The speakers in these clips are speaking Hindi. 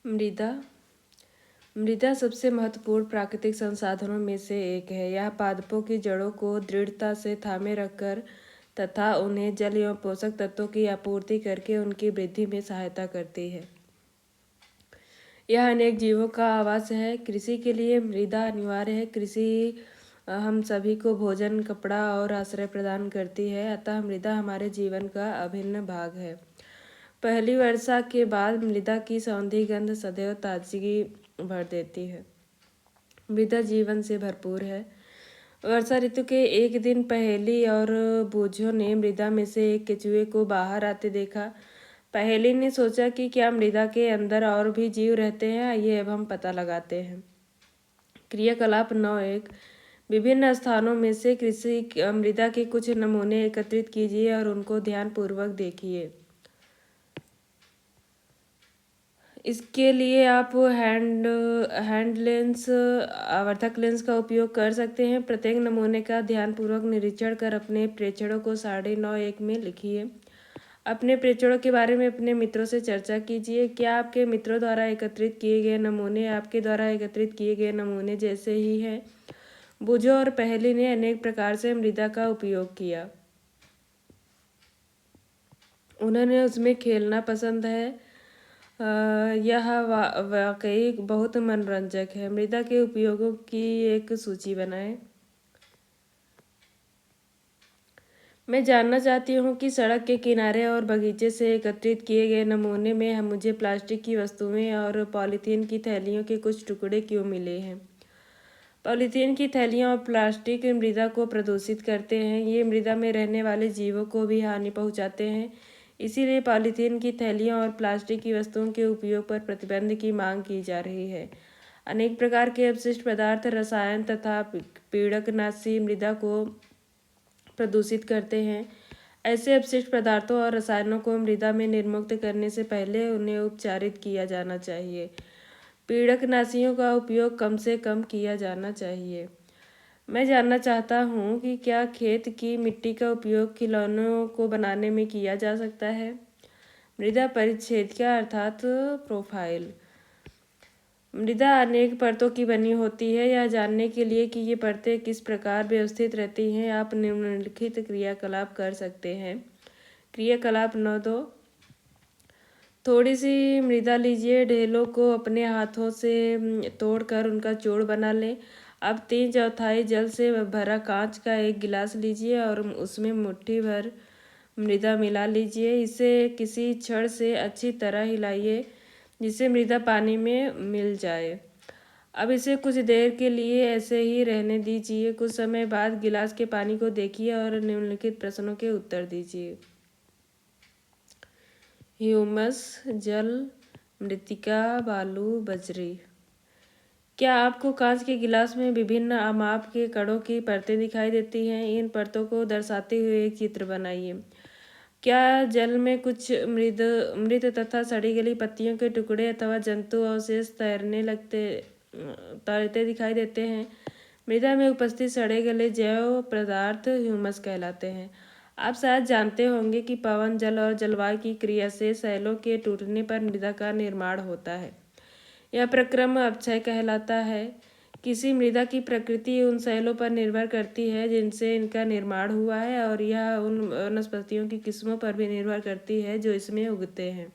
मृदा मृदा सबसे महत्वपूर्ण प्राकृतिक संसाधनों में से एक है। यह पादपों की जड़ों को दृढ़ता से थामे रखकर तथा उन्हें जल एवं पोषक तत्वों की आपूर्ति करके उनकी वृद्धि में सहायता करती है। यह अनेक जीवों का आवास है। कृषि के लिए मृदा अनिवार्य है। कृषि हम सभी को भोजन, कपड़ा और आश्रय प्रदान करती है, अतः मृदा हमारे जीवन का अभिन्न भाग है। पहली वर्षा के बाद मृदा की सौंधी गंध सदैव ताजगी भर देती है। मृदा जीवन से भरपूर है। वर्षा ऋतु के एक दिन पहेली और बूझों ने मृदा में से एक केचुए को बाहर आते देखा। पहेली ने सोचा कि क्या मृदा के अंदर और भी जीव रहते हैं। आइए अब हम पता लगाते हैं। क्रियाकलाप 9.1 विभिन्न स्थानों में से कृषि मृदा के कुछ नमूने एकत्रित कीजिए और उनको ध्यानपूर्वक देखिए। इसके लिए आप हैंड लेंस, आवर्धक लेंस का उपयोग कर सकते हैं। प्रत्येक नमूने का ध्यानपूर्वक निरीक्षण कर अपने प्रेक्षणों को 9.1 में लिखिए। अपने प्रेक्षणों के बारे में अपने मित्रों से चर्चा कीजिए। क्या आपके मित्रों द्वारा एकत्रित किए गए नमूने आपके द्वारा एकत्रित किए गए नमूने जैसे ही हैं? बूझो और पहेली ने अनेक प्रकार से मृदा का उपयोग किया। उन्होंने उसमें खेलना पसंद है। यह वाकई बहुत मनोरंजक है। मृदा के उपयोगों की एक सूची बनाएं। मैं जानना चाहती हूँ कि सड़क के किनारे और बगीचे से एकत्रित किए गए नमूने में मुझे प्लास्टिक की वस्तुएं और पॉलीथीन की थैलियों के कुछ टुकड़े क्यों मिले हैं? पॉलीथीन की थैलियाँ और प्लास्टिक मृदा को प्रदूषित करते हैं। ये मृदा में रहने वाले जीवों को भी हानि पहुँचाते हैं। इसीलिए पॉलीथीन की थैलियों और प्लास्टिक की वस्तुओं के उपयोग पर प्रतिबंध की मांग की जा रही है। अनेक प्रकार के अपशिष्ट पदार्थ, रसायन तथा पीड़कनाशी मृदा को प्रदूषित करते हैं। ऐसे अपशिष्ट पदार्थों और रसायनों को मृदा में निर्मुक्त करने से पहले उन्हें उपचारित किया जाना चाहिए। पीड़कनाशियों का उपयोग कम से कम किया जाना चाहिए। मैं जानना चाहता हूँ कि क्या खेत की मिट्टी का उपयोग खिलौनों को बनाने में किया जा सकता है? मृदा परिच्छेदिका अर्थात प्रोफाइल। मृदा अनेक परतों की बनी होती है। यह जानने के लिए कि ये परतें किस प्रकार व्यवस्थित रहती हैं, आप निम्नलिखित क्रियाकलाप कर सकते हैं। क्रियाकलाप 9.2 थोड़ी सी मृदा लीजिए। ढेलों को अपने हाथों से तोड़कर उनका जोड़ बना लें। अब 3/4 जल से भरा कांच का एक गिलास लीजिए और उसमें मुट्ठी भर मृदा मिला लीजिए। इसे किसी छड़ से अच्छी तरह हिलाइए जिससे मृदा पानी में मिल जाए। अब इसे कुछ देर के लिए ऐसे ही रहने दीजिए। कुछ समय बाद गिलास के पानी को देखिए और निम्नलिखित प्रश्नों के उत्तर दीजिए। ह्यूमस, जल, मृत्तिका, बालू, बजरी। क्या आपको कांच के गिलास में विभिन्न माप के कणों की परतें दिखाई देती हैं? इन परतों को दर्शाते हुए एक चित्र बनाइए। क्या जल में कुछ मृत तथा सड़ी गली पत्तियों के टुकड़े अथवा जंतु अवशेष तैरते दिखाई देते हैं? मृदा में उपस्थित सड़े गले जैव पदार्थ ह्यूमस कहलाते हैं। आप शायद जानते होंगे कि पवन, जल और जलवायु की क्रिया से शैलों के टूटने पर मृदा का निर्माण होता है। यह प्रक्रम अपक्षय कहलाता है। किसी मृदा की प्रकृति उन शैलों पर निर्भर करती है जिनसे इनका निर्माण हुआ है, और यह उन वनस्पतियों की किस्मों पर भी निर्भर करती है जो इसमें उगते हैं।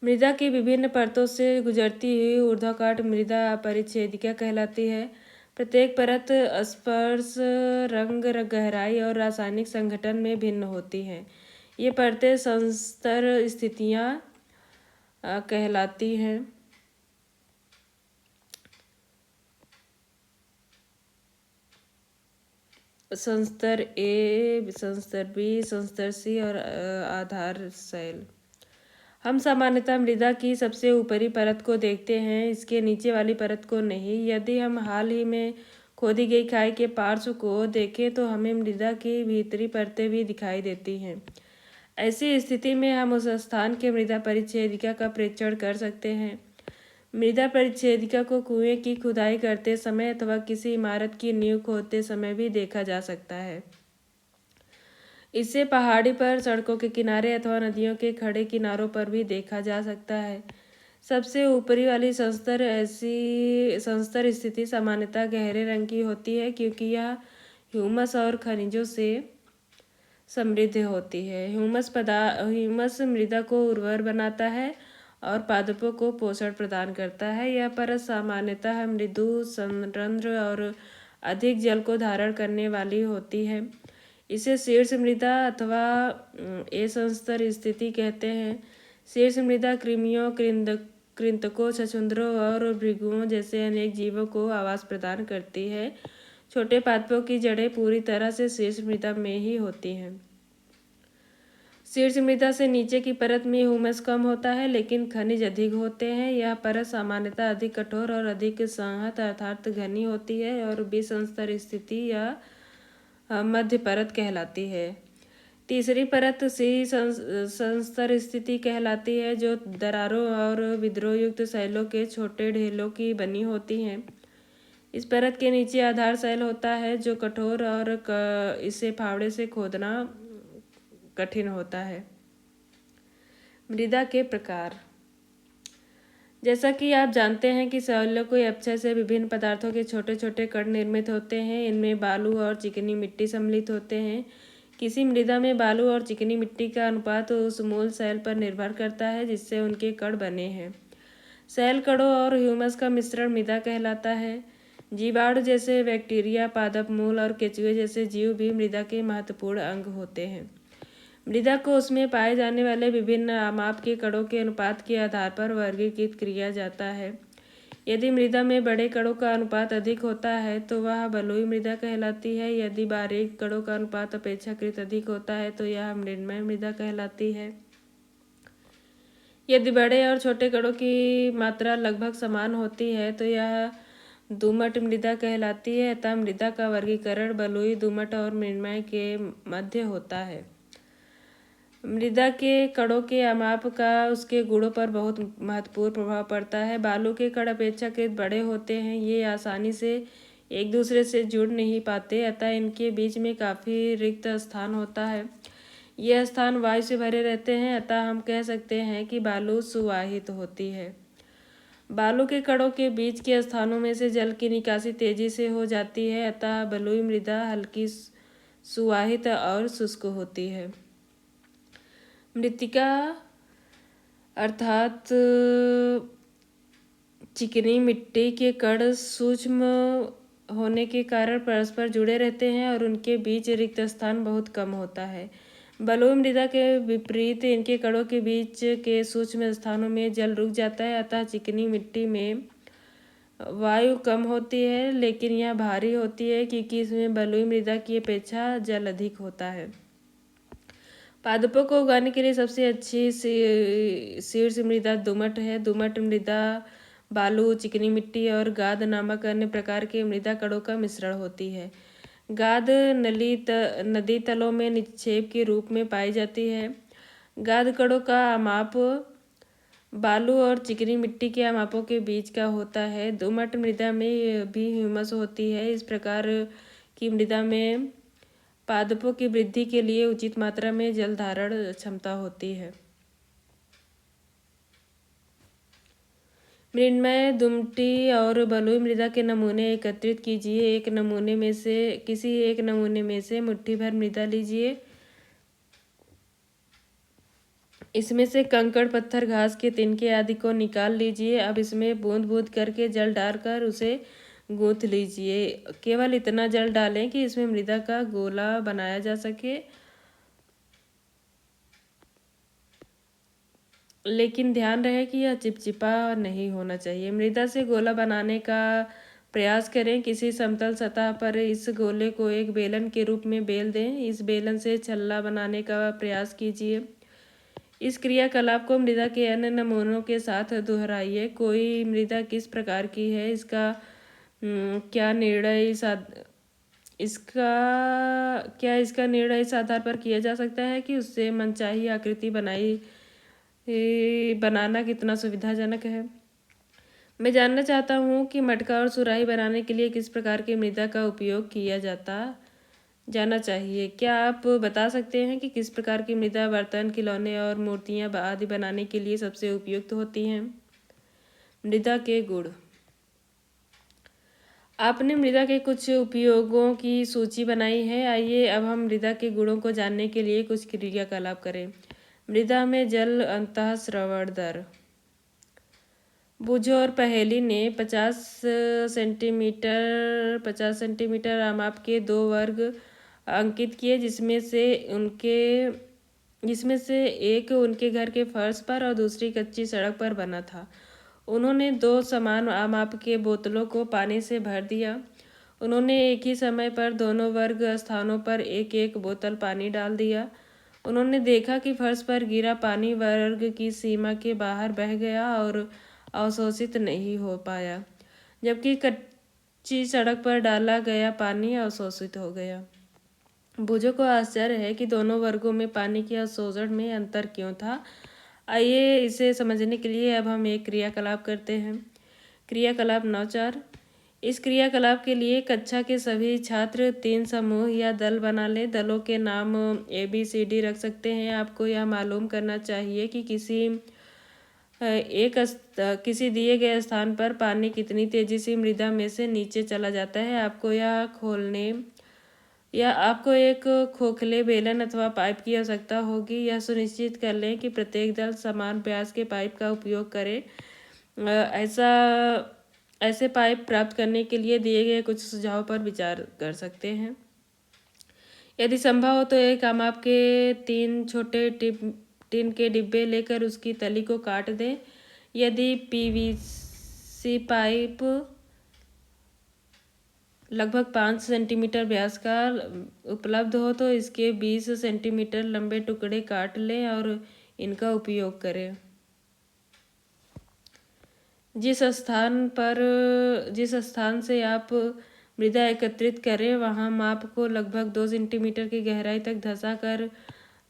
मृदा की विभिन्न परतों से गुजरती हुई ऊर्ध्वकाट मृदा परिच्छेदिका कहलाती है। प्रत्येक परत स्पर्श, रंग, गहराई और रासायनिक संगठन में भिन्न होती हैं। ये परतें संस्तर स्थितियाँ कहलाती हैं। संस्तर ए, संस्तर बी, संस्तर सी और आधार शैल। हम सामान्यतः मृदा की सबसे ऊपरी परत को देखते हैं, इसके नीचे वाली परत को नहीं। यदि हम हाल ही में खोदी गई खाई के पार्श्व को देखें तो हमें मृदा की भीतरी परतें भी दिखाई देती हैं। ऐसी स्थिति में हम उस स्थान के मृदा परिच्छेदिका का परीक्षण कर सकते हैं। मृदा परिच्छेदिका को कुएं की खुदाई करते समय अथवा किसी इमारत की नींव खोदते समय भी देखा जा सकता है। इसे पहाड़ी पर, सड़कों के किनारे अथवा नदियों के खड़े किनारों पर भी देखा जा सकता है। सबसे ऊपरी वाली संस्तर स्थिति सामान्यतः गहरे रंग की होती है, क्योंकि यह ह्यूमस और खनिजों से समृद्ध होती है। ह्यूमस मृदा को उर्वर बनाता है और पादपों को पोषण प्रदान करता है। यह परत सामान्यतः मृदु, संरंध्र और अधिक जल को धारण करने वाली होती है। इसे शीर्ष मृदा अथवा असंस्तर स्थिति कहते हैं। शीर्ष मृदा कृमियों, कृंतकों, छछूंदरों और भृगुओं जैसे अनेक जीवों को आवास प्रदान करती है। छोटे पादपों की जड़ें पूरी तरह से शीर्ष मृदा में ही होती हैं। शीर्ष मृदा से नीचे की परत में ह्यूमस कम होता है, लेकिन खनिज अधिक होते हैं। यह परत सामान्यतः अधिक कठोर और अधिक संहत अर्थात घनी होती है और विसंस्तर स्थिति या मध्य परत कहलाती है। तीसरी परत सी संस्तर स्थिति कहलाती है, जो दरारों और विद्रोहयुक्त शैलों के छोटे ढेलों की बनी होती हैं। इस परत के नीचे आधार शैल होता है, जो कठोर और इसे फावड़े से खोदना कठिन होता है। मृदा के प्रकार। जैसा कि आप जानते हैं कि शैलों के अपक्षय से विभिन्न पदार्थों के छोटे छोटे कण निर्मित होते हैं। इनमें बालू और चिकनी मिट्टी सम्मिलित होते हैं। किसी मृदा में बालू और चिकनी मिट्टी का अनुपात उस मूल शैल पर निर्भर करता है जिससे उनके कण बने हैं। शैल कणों और ह्यूमस का मिश्रण मृदा कहलाता है। जीवाणु जैसे बैक्टीरिया, पादप मूल और केंचुए जैसे जीव भी मृदा के महत्वपूर्ण अंग होते हैं। मृदा को उसमें पाए जाने वाले विभिन्न आमाप के कणों के अनुपात के आधार पर वर्गीकृत किया जाता है। यदि मृदा में बड़े कणों का अनुपात अधिक होता है तो वह बलुई मृदा कहलाती है। यदि बारीक कणों का अनुपात अपेक्षाकृत अधिक होता है तो यह मृण्मय मृदा कहलाती है। यदि बड़े और छोटे कणों की मात्रा लगभग समान होती है तो यह दोमट मृदा कहलाती है। अतः मृदा का वर्गीकरण बलुई, दोमट और मृण्मय के मध्य होता है। मृदा के कणों के आमाप का उसके गुणों पर बहुत महत्वपूर्ण प्रभाव पड़ता है। बालू के कण अपेक्षाकृत बड़े होते हैं। ये आसानी से एक दूसरे से जुड़ नहीं पाते, अतः इनके बीच में काफ़ी रिक्त स्थान होता है। यह स्थान वायु से भरे रहते हैं, अतः हम कह सकते हैं कि बालू सुवाहित होती है। बालू के कणों के बीच के स्थानों में से जल की निकासी तेजी से हो जाती है, अतः बलुई मृदा हल्की, सुवाहित और शुष्क होती है। मृत्तिका अर्थात चिकनी मिट्टी के कण सूक्ष्म होने के कारण परस्पर जुड़े रहते हैं और उनके बीच रिक्त स्थान बहुत कम होता है। बलुई मृदा के विपरीत इनके कणों के बीच के सूक्ष्म स्थानों में जल रुक जाता है, अतः चिकनी मिट्टी में वायु कम होती है, लेकिन यह भारी होती है क्योंकि इसमें बलुई मृदा की अपेक्षा जल अधिक होता है। पादपों को उगाने के लिए सबसे अच्छी शीर्ष मृदा दोमट है। दोमट मृदा बालू, चिकनी मिट्टी और गाद नामक अन्य प्रकार के मृदा कणों का मिश्रण होती है। गाद नदी तलों में निक्षेप के रूप में पाई जाती है। गाद कणों का आमाप बालू और चिकनी मिट्टी के आमापों के बीच का होता है। दोमट मृदा में भी ह्यूमस होती है। इस प्रकार की मृदा में पादपों की वृद्धि के लिए उचित मात्रा में जल धारण क्षमता होती है। मृण्मय, दुमटी और बलुई मृदा के नमूने एकत्रित कीजिए। किसी एक नमूने में से मुट्ठी भर मृदा लीजिए। इसमें से कंकड़, पत्थर, घास के तिनके आदि को निकाल लीजिए। अब इसमें बूंद बूंद करके जल डालकर उसे गूंथ लीजिए। केवल इतना जल डालें कि इसमें मृदा का गोला बनाया जा सके, लेकिन ध्यान रहे कि यह चिपचिपा नहीं होना चाहिए। मृदा से गोला बनाने का प्रयास करें। किसी समतल सतह पर इस गोले को एक बेलन के रूप में बेल दें। इस बेलन से छल्ला बनाने का प्रयास कीजिए। इस क्रियाकलाप को मृदा के अन्य नमूनों के साथ दोहराइए। कोई मृदा किस प्रकार की है, इसका निर्णय इस आधार पर किया जा सकता है कि उससे मनचाही आकृति बनाना कितना सुविधाजनक है। मैं जानना चाहता हूँ कि मटका और सुराही बनाने के लिए किस प्रकार की मृदा का उपयोग किया जाता जाना चाहिए। क्या आप बता सकते हैं कि किस प्रकार की मृदा बर्तन, खिलौने और मूर्तियाँ आदि बनाने के लिए सबसे उपयुक्त होती हैं? मृदा के गुण। आपने मृदा के कुछ उपयोगों की सूची बनाई है। आइए अब हम मृदा के गुणों को जानने के लिए कुछ क्रियाकलाप करें। मृदा में जल अंतःस्रवण दर। बूझो और पहेली ने 50 सेंटीमीटर आमाप के 2 वर्ग अंकित किए, जिसमें से एक उनके घर के फर्श पर और दूसरी कच्ची सड़क पर बना था। उन्होंने 2 समान आमाप के बोतलों को पानी से भर दिया। उन्होंने एक ही समय पर दोनों वर्ग स्थानों पर एक एक बोतल पानी डाल दिया। उन्होंने देखा कि फर्श पर गिरा पानी वर्ग की सीमा के बाहर बह गया और अवशोषित नहीं हो पाया, जबकि कच्ची सड़क पर डाला गया पानी अवशोषित हो गया। बूझो को आश्चर्य है कि दोनों वर्गों में पानी के अवशोषण में अंतर क्यों था। आइए इसे समझने के लिए अब हम एक क्रियाकलाप करते हैं। क्रियाकलाप 9.4। इस क्रियाकलाप के लिए कक्षा के सभी छात्र 3 समूह या दल बना लें। दलों के नाम ABCD रख सकते हैं। आपको यह मालूम करना चाहिए कि किसी दिए गए स्थान पर पानी कितनी तेजी से मृदा में से नीचे चला जाता है। आपको एक खोखले बेलन अथवा पाइप की आवश्यकता होगी। यह सुनिश्चित कर लें कि प्रत्येक दल समान व्यास के पाइप का उपयोग करे। ऐसे पाइप प्राप्त करने के लिए दिए गए कुछ सुझावों पर विचार कर सकते हैं। यदि संभव हो तो एक आमाप के 3 छोटे टिन के डिब्बे लेकर उसकी तली को काट दें। यदि PVC पाइप लगभग 5 सेंटीमीटर व्यास का उपलब्ध हो तो इसके 20 सेंटीमीटर लंबे टुकड़े काट लें और इनका उपयोग करें। जिस स्थान से आप मृदा एकत्रित करें वहां माप को लगभग 2 सेंटीमीटर की गहराई तक धंसा कर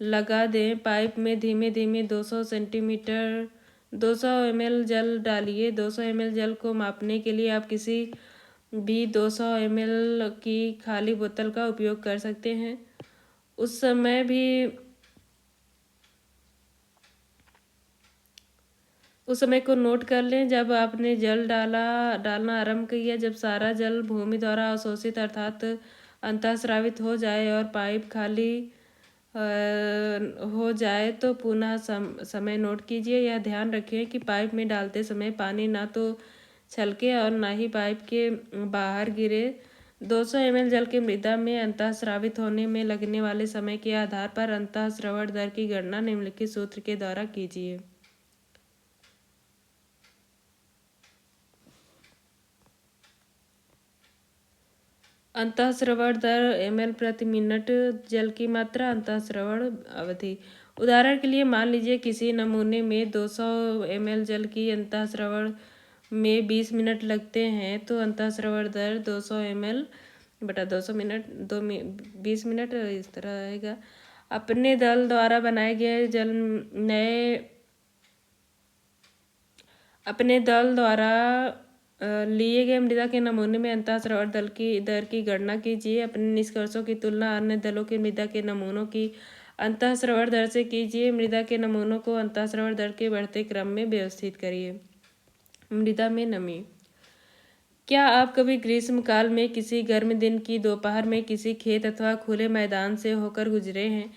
लगा दें। पाइप में धीमे धीमे 200 ml जल डालिए। 200 ml जल को मापने के लिए आप किसी भी 200 ml की खाली बोतल का उपयोग कर सकते हैं। उस समय को नोट कर लें जब आपने जल डालना आरंभ किया। जब सारा जल भूमि द्वारा अवशोषित अर्थात अंतःस्रावित हो जाए और पाइप खाली हो जाए तो पुनः समय नोट कीजिए। यह ध्यान रखें कि पाइप में डालते समय पानी ना तो छलके और ना ही पाइप के बाहर गिरे। 200 ml जल के मृदा में अंतःस्रावित होने में लगने वाले समय के आधार पर अंतःस्रवण दर की गणना निम्नलिखित सूत्र के द्वारा कीजिए। अंतःस्रवण दर ml प्रति मिनट। जल की मात्रा। अंतःस्रवण अवधि। उदाहरण के लिए मान लीजिए किसी नमूने में 200 ml जल की अंतःस्रवण में 20 मिनट लगते हैं तो अंतःस्रवण दर 200 ml बटा 200 मिनट 20 मिनट इस तरह रहेगा। अपने दल द्वारा बनाए गए अपने दल द्वारा लिए गए मृदा के नमूने में अंतःस्रवण दर की गणना कीजिए। अपने निष्कर्षों की तुलना अन्य दलों के मृदा के नमूनों की अंतःस्रवण दर से कीजिए। मृदा के नमूनों को अंतःस्रवण दर के बढ़ते क्रम में व्यवस्थित करिए। मृदा में नमी। क्या आप कभी ग्रीष्मकाल में किसी गर्म दिन की दोपहर में किसी खेत अथवा खुले मैदान से होकर गुजरे हैं?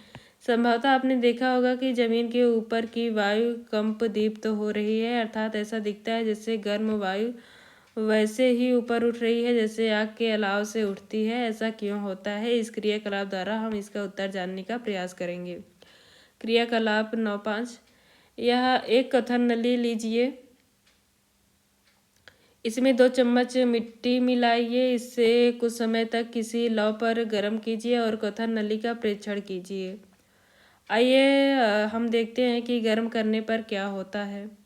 संभवतः आपने देखा होगा कि जमीन के ऊपर की वायु कंप दीप्त हो रही है, अर्थात ऐसा दिखता है जैसे गर्म वायु वैसे ही ऊपर उठ रही है जैसे आग के अलाव से उठती है। ऐसा क्यों होता है? इस क्रियाकलाप द्वारा हम इसका उत्तर जानने का प्रयास करेंगे। क्रियाकलाप 9.5। यह एक कथन नली लीजिए। इसमें 2 चम्मच मिट्टी मिलाइए। इससे कुछ समय तक किसी लौ पर गर्म कीजिए और कथन नली का प्रेक्षण कीजिए। आइए हम देखते हैं कि गर्म करने पर क्या होता है।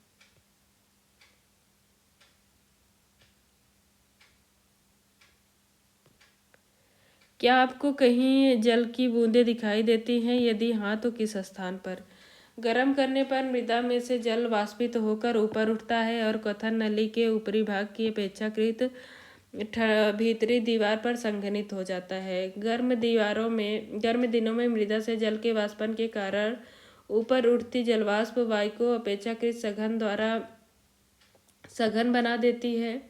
क्या आपको कहीं जल की बूंदें दिखाई देती हैं? यदि हाँ तो किस स्थान पर? गर्म करने पर मृदा में से जल वाष्पित होकर ऊपर उठता है और कथन नली के ऊपरी भाग की अपेक्षाकृत भीतरी दीवार पर संघनित हो जाता है। गर्म दिनों में मृदा से जल के वाष्पन के कारण ऊपर उठती जलवाष्प वायु को अपेक्षाकृत सघन बना देती है।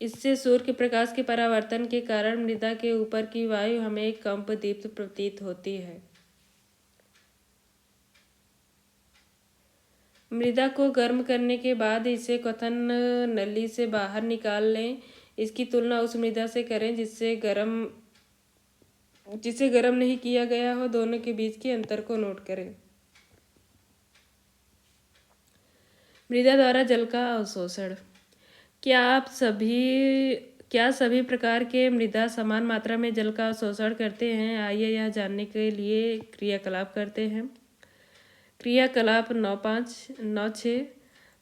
इससे सूर्य के प्रकाश के परावर्तन के कारण मृदा के ऊपर की वायु हमें कंपदीप्त प्रतीत होती है। मृदा को गर्म करने के बाद इसे क्वथन नली से बाहर निकाल लें। इसकी तुलना उस मृदा से करें जिसे गर्म नहीं किया गया हो। दोनों के बीच के अंतर को नोट करें। मृदा द्वारा जल का अवशोषण। क्या सभी प्रकार के मृदा समान मात्रा में जल का अवशोषण करते हैं? आइए यह जानने के लिए क्रियाकलाप करते हैं। क्रियाकलाप 9.5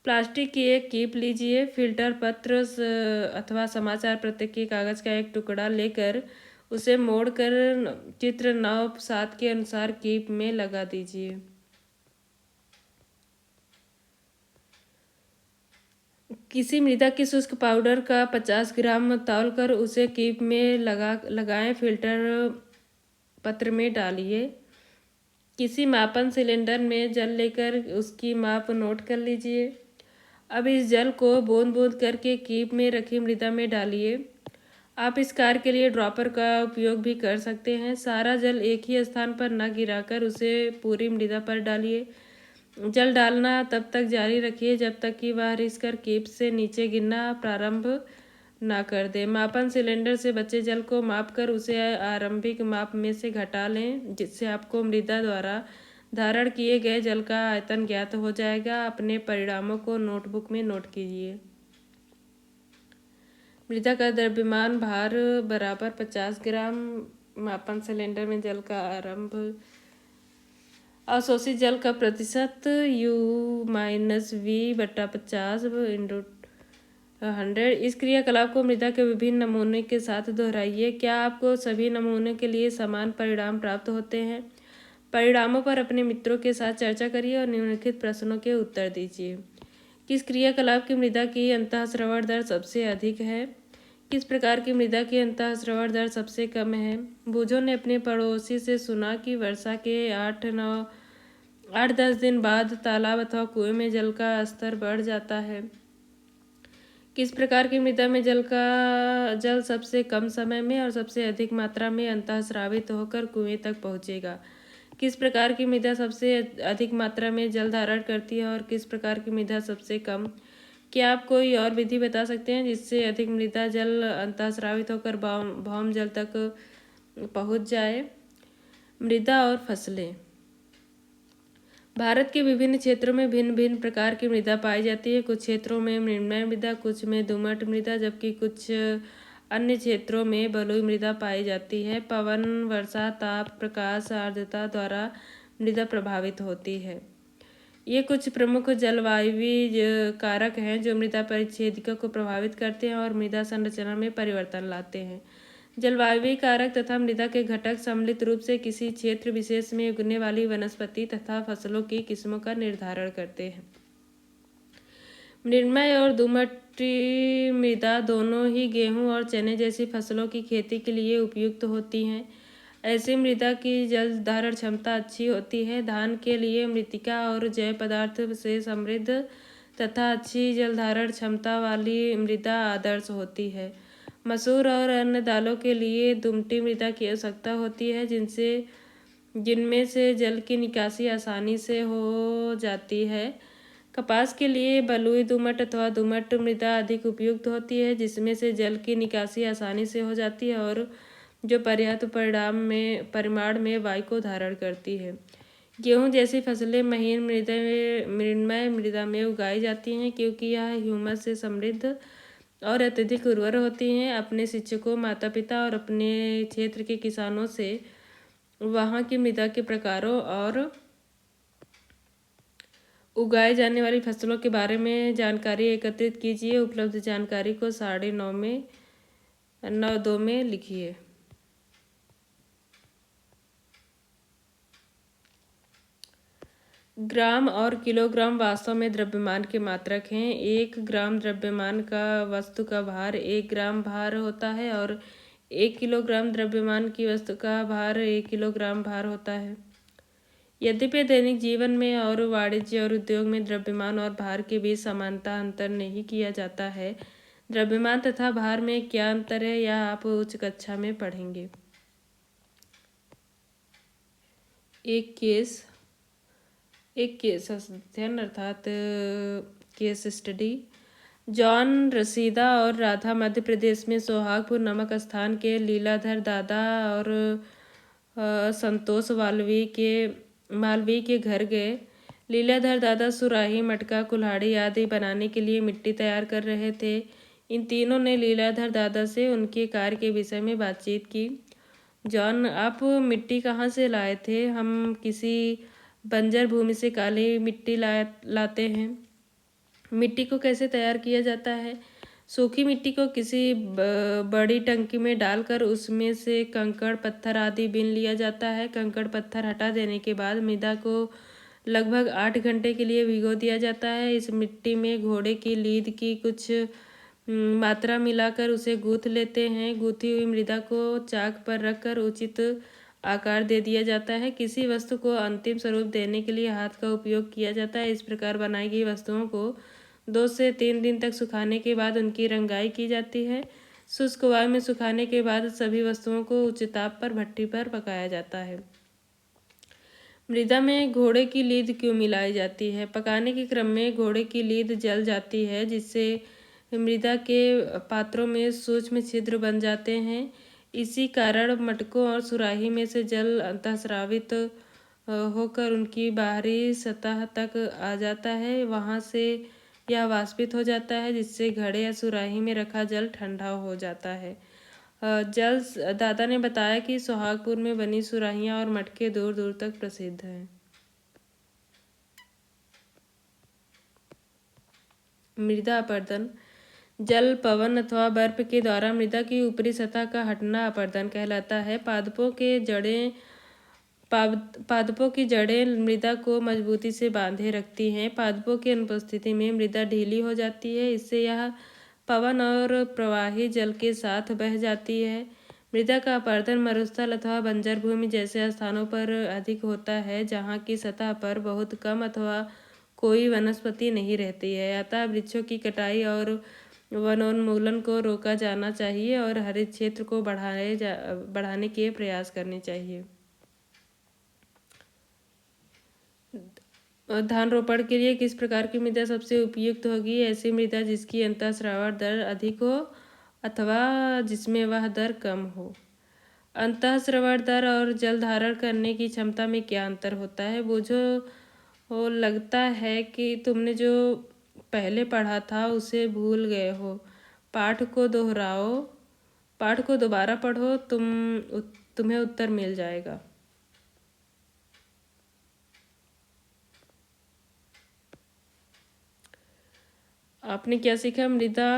प्लास्टिक की एक कीप लीजिए। फिल्टर पत्र अथवा समाचार पत्र के कागज का एक टुकड़ा लेकर उसे मोड़कर चित्र 9.7 के अनुसार कीप में लगा दीजिए। किसी मृदा की शुष्क पाउडर का 50 ग्राम तौलकर उसे कीप में लगाएं। फिल्टर पत्र में डालिए। किसी मापन सिलेंडर में जल लेकर उसकी माप नोट कर लीजिए। अब इस जल को बूंद बूंद करके कीप में रखी मृदा में डालिए। आप इस कार्य के लिए ड्रॉपर का उपयोग भी कर सकते हैं। सारा जल एक ही स्थान पर न गिराकर उसे पूरी मृदा पर डालिए। जल डालना तब तक जारी रखिए जब तक कि वह रिसकर कीप से नीचे गिरना प्रारंभ ना कर दे। मापन सिलेंडर से बचे जल को मापकर उसे आरंभिक माप में से घटा लें, जिससे आपको मृदा द्वारा धारण किए गए जल का आयतन ज्ञात हो जाएगा। अपने परिणामों को नोटबुक में नोट कीजिए। मृदा का द्रव्यमान भार बराबर 50 ग्राम। मापन सिलेंडर में जल का आरंभ। अवशोषित जल का प्रतिशत U-V/50 इस क्रियाकलाप को मृदा के विभिन्न नमूनों के साथ दोहराइए। क्या आपको सभी नमूनों के लिए समान परिणाम प्राप्त होते हैं? परिणामों पर अपने मित्रों के साथ चर्चा करिए और निम्नलिखित प्रश्नों के उत्तर दीजिए। किस क्रियाकलाप की मृदा की अंतःस्रवण दर सबसे अधिक है? किस प्रकार की मृदा की अंतःस्रवण दर सबसे कम है? बूझों ने अपने पड़ोसी से सुना कि वर्षा के 8-10 दिन बाद तालाब अथवा कुएं में जल का स्तर बढ़ जाता है। किस प्रकार की मृदा में जल सबसे कम समय में और सबसे अधिक मात्रा में अंतःस्रावित होकर कुएं तक पहुंचेगा? किस प्रकार की मृदा सबसे अधिक मात्रा में जल धारण करती है और किस प्रकार की मृदा सबसे कम? क्या आप कोई और विधि बता सकते हैं जिससे अधिक मृदा जल अंतःस्रावित होकर भौम जल तक पहुंच जाए? मृदा और फसलें। भारत के विभिन्न क्षेत्रों में भिन्न भिन्न प्रकार की मृदा पाई जाती है। कुछ क्षेत्रों में मृण्मय मृदा, कुछ में दोमट मृदा, जबकि कुछ अन्य क्षेत्रों में बलुई मृदा पाई जाती है। पवन, वर्षा, ताप, प्रकाश, आर्द्रता द्वारा मृदा प्रभावित होती है। ये कुछ प्रमुख जलवायवीय कारक हैं जो मृदा परिच्छेदिका को प्रभावित करते हैं और मृदा संरचना में परिवर्तन लाते हैं। जलवायवीय कारक तथा मृदा के घटक सम्मिलित रूप से किसी क्षेत्र विशेष में उगने वाली वनस्पति तथा फसलों की किस्मों का निर्धारण करते हैं। मृण्मय और दोमट मृदा दोनों ही गेहूं और चने जैसी फसलों की खेती के लिए उपयुक्त होती हैं। ऐसी मृदा की जल धारण क्षमता अच्छी होती है। धान के लिए मृत्तिका और जैव पदार्थ से समृद्ध तथा अच्छी जल धारण क्षमता वाली मृदा आदर्श होती है। मसूर और अन्य दालों के लिए दुमटी मृदा की आवश्यकता होती है, जिनमें से जल की निकासी आसानी से हो जाती है। कपास के लिए बलुई दोमट अथवा दोमट मृदा अधिक उपयुक्त होती है, जिसमें से जल की निकासी आसानी से हो जाती है और जो पर्याप्त परिमाण में वायु को धारण करती है। गेहूं जैसी फसलें महीन मृण्मय मृदा में उगाई जाती हैं क्योंकि यह ह्यूमस से समृद्ध और अत्यधिक उर्वर होती हैं। अपने शिक्षकों, माता पिता और अपने क्षेत्र के किसानों से वहां की मृदा के प्रकारों और उगाए जाने वाली फसलों के बारे में जानकारी एकत्रित कीजिए। उपलब्ध जानकारी को 9.2 में लिखिए। ग्राम और किलोग्राम वास्तव में द्रव्यमान के मात्रक हैं। 1 ग्राम द्रव्यमान का वस्तु का भार 1 ग्राम भार होता है और 1 किलोग्राम द्रव्यमान की वस्तु का भार 1 किलोग्राम भार होता है। यद्यपि दैनिक जीवन में और वाणिज्य और उद्योग में द्रव्यमान और भार के बीच समानता अंतर नहीं किया जाता है। द्रव्यमान तथा भार में क्या अंतर है यह आप उच्च कक्षा में पढ़ेंगे। एक केस अध्ययन अर्थात केस स्टडी। जॉन रसीदा और राधा मध्य प्रदेश में सोहागपुर नामक स्थान के लीलाधर दादा और संतोष मालवीय के घर गए। लीलाधर दादा सुराही, मटका, कुल्हाड़ी आदि बनाने के लिए मिट्टी तैयार कर रहे थे। इन तीनों ने लीलाधर दादा से उनके कार्य के विषय में बातचीत की। जॉन, आप मिट्टी कहाँ से लाए थे? हम किसी बंजर भूमि से काली मिट्टी लाते हैं। मिट्टी को कैसे तैयार किया जाता है? सूखी मिट्टी को किसी बड़ी टंकी में डालकर उसमें से कंकड़ पत्थर आदि बीन लिया जाता है। कंकड़ पत्थर हटा देने के बाद मृदा को लगभग 8 घंटे के लिए भिगो दिया जाता है। इस मिट्टी में घोड़े की लीद की कुछ मात्रा मिलाकर उसे गूंथ लेते हैं। गूंथी हुई मृदा को चाक पर रखकर उचित आकार दे दिया जाता है। किसी वस्तु को अंतिम स्वरूप देने के लिए हाथ का उपयोग किया जाता है। इस प्रकार बनाई गई वस्तुओं को 2 से 3 दिन तक सुखाने के बाद उनकी रंगाई की जाती है। शुष्क वायु में सुखाने के बाद सभी वस्तुओं को उच्च ताप पर भट्ठी पर पकाया जाता है। मृदा में घोड़े की लीद क्यों मिलाई जाती है? पकाने के क्रम में घोड़े की लीद जल जाती है, जिससे मृदा के पात्रों में सूक्ष्म छिद्र बन जाते हैं। इसी कारण मटकों और सुराही में से जल अंतःस्रावित होकर उनकी बाहरी सतह तक आ जाता है। वहां से यह वाष्पित हो जाता है, जिससे घड़े या सुराही में रखा जल ठंडा हो जाता है। दादा ने बताया कि सोहागपुर में बनी सुराहियां और मटके दूर दूर तक प्रसिद्ध हैं। मृदा अपरदन। जल, पवन अथवा बर्फ के द्वारा मृदा की ऊपरी सतह का हटना अपरदन कहलाता है। पादपों की जड़ें मृदा को मजबूती से बांधे रखती हैं। पादपों की अनुपस्थिति में मृदा ढीली हो जाती है। इससे यह पवन और प्रवाही जल के साथ बह जाती है। मृदा का अपरदन मरुस्थल अथवा बंजर भूमि जैसे स्थानों पर अधिक होता है, जहाँ की सतह पर बहुत कम अथवा कोई वनस्पति नहीं रहती है। अतः वृक्षों की कटाई और वनोन्मूलन को रोका जाना चाहिए और हरित क्षेत्र को बढ़ाने के प्रयास करने चाहिए। धान रोपण के लिए किस प्रकार की मृदा सबसे उपयुक्त होगी? ऐसी मृदा जिसकी अंतःस्रावण दर अधिक हो अथवा जिसमें वह दर कम हो। अंतःस्रावण दर और जल धारण करने की क्षमता में क्या अंतर होता है? वो लगता है कि तुमने जो पहले पढ़ा था उसे भूल गए हो। पाठ को दोहराओ, पाठ को दोबारा पढ़ो, तुम्हें उत्तर मिल जाएगा। आपने क्या सीखा? मृदा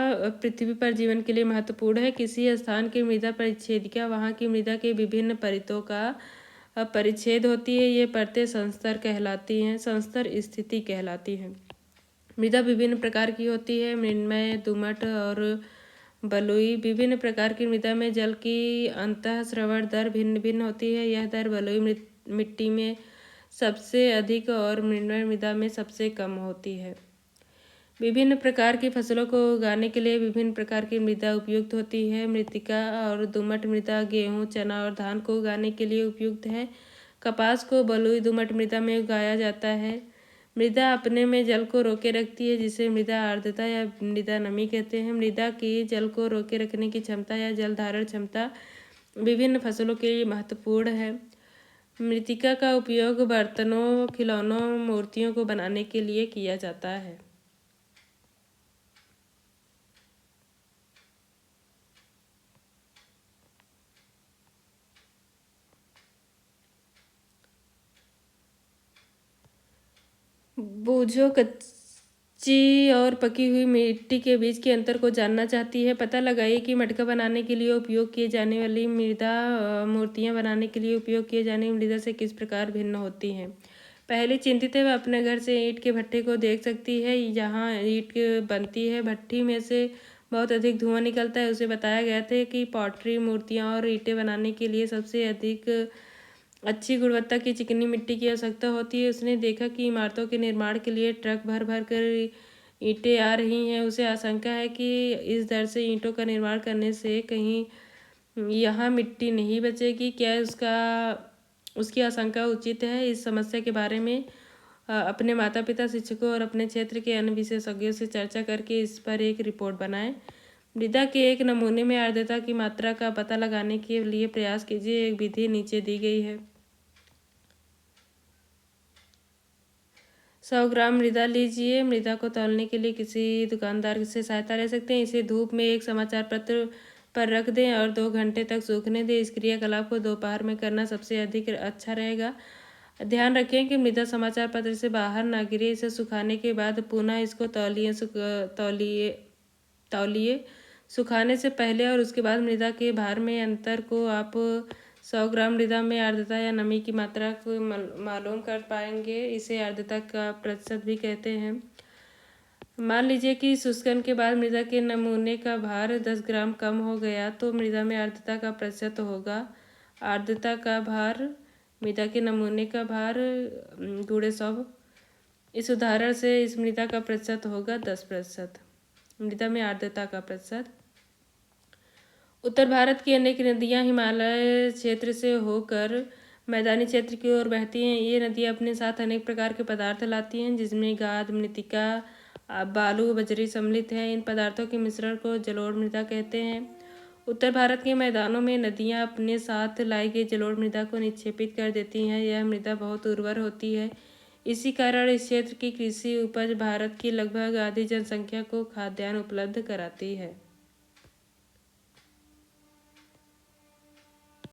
पृथ्वी पर जीवन के लिए महत्वपूर्ण है। किसी स्थान की मृदा परिच्छेदिका वहाँ की मृदा के विभिन्न परितों का परिच्छेद होती है। ये परतें संस्तर कहलाती हैं। संस्तर स्थिति कहलाती हैं। मृदा विभिन्न प्रकार की होती है, मृण्मय, दोमट और बलुई। विभिन्न प्रकार की मृदा में जल की अंतःस्रावण दर भिन्न भिन्न होती है। यह दर बलुई मिट्टी में सबसे अधिक और मृण्मय मृदा में सबसे कम होती है। विभिन्न प्रकार की फसलों को उगाने के लिए विभिन्न प्रकार की मृदा उपयुक्त होती है। मृत्तिका और दोमट मृदा गेहूँ, चना और धान को उगाने के लिए उपयुक्त है। कपास को बलुई दोमट मृदा में उगाया जाता है। मृदा अपने में जल को रोके रखती है, जिसे मृदा आर्द्रता या मृदा नमी कहते हैं। मृदा की जल को रोके रखने की क्षमता या जल धारण क्षमता विभिन्न फसलों के लिए महत्वपूर्ण है। मृत्तिका का उपयोग बर्तनों, खिलौनों, मूर्तियों को बनाने के लिए किया जाता है। बूझो कच्ची और पकी हुई मिट्टी के बीच के अंतर को जानना चाहती है। पता लगाइए कि मटका बनाने के लिए उपयोग किए जाने वाली मृदा मूर्तियाँ बनाने के लिए उपयोग किए जाने मृदा से किस प्रकार भिन्न होती हैं। पहले चिंतित है, वह अपने घर से ईंट के भट्ठे को देख सकती है। जहाँ ईंट बनती है, भट्ठी में से बहुत अधिक धुआं निकलता है। उसे बताया गया था कि पॉटरी, मूर्तियाँ और ईंटें बनाने के लिए सबसे अधिक अच्छी गुणवत्ता की चिकनी मिट्टी की आवश्यकता होती है। उसने देखा कि इमारतों के निर्माण के लिए ट्रक भर भर कर ईंटें आ रही हैं। उसे आशंका है कि इस दर से ईंटों का निर्माण करने से कहीं यहाँ मिट्टी नहीं बचेगी। क्या उसकी आशंका उचित है? इस समस्या के बारे में अपने माता पिता, शिक्षकों और अपने क्षेत्र के अन्य विशेषज्ञों से चर्चा करके इस पर एक रिपोर्ट बनाएं। मृदा के एक नमूने में आर्द्रता की मात्रा का पता लगाने के लिए प्रयास कीजिए। एक विधि नीचे दी गई है। 100 ग्राम मृदा लीजिए। मृदा को तौलने के लिए किसी दुकानदार से सहायता ले सकते हैं। इसे धूप में एक समाचार पत्र पर रख दें और 2 घंटे तक सूखने दें। इस क्रियाकलाप को दोपहर में करना सबसे अधिक अच्छा रहेगा। ध्यान रखें कि मृदा समाचार पत्र से बाहर ना गिरे। इसे सुखाने के बाद पुनः इसको तौलिए तौलिए सुखाने से पहले और उसके बाद मृदा के भार में अंतर को आप 100 ग्राम मृदा में आर्द्रता या नमी की मात्रा को मालूम कर पाएंगे। इसे आर्द्रता का प्रतिशत भी कहते हैं। मान लीजिए कि शुष्कन के बाद मृदा के नमूने का भार 10 ग्राम कम हो गया, तो मृदा में आर्द्रता का प्रतिशत होगा आर्द्रता का भार मृदा के नमूने का भार गुणे 100। इस उदाहरण से इस मृदा का प्रतिशत होगा 10%। मृदा में आर्द्रता का प्रतिशत। उत्तर भारत की अनेक नदियां हिमालय क्षेत्र से होकर मैदानी क्षेत्र की ओर बहती हैं। ये नदियां अपने साथ अनेक प्रकार के पदार्थ लाती हैं, जिसमें गाद, मृत्तिका, बालू, बजरी सम्मिलित है। इन पदार्थों के मिश्रण को जलोढ़ मृदा कहते हैं। उत्तर भारत के मैदानों में नदियां अपने साथ लाई गई जलोढ़ मृदा को निक्षेपित कर देती हैं। यह मृदा बहुत उर्वर होती है। इसी कारण इस क्षेत्र की कृषि उपज भारत की लगभग आधी जनसंख्या को खाद्यान्न उपलब्ध कराती है।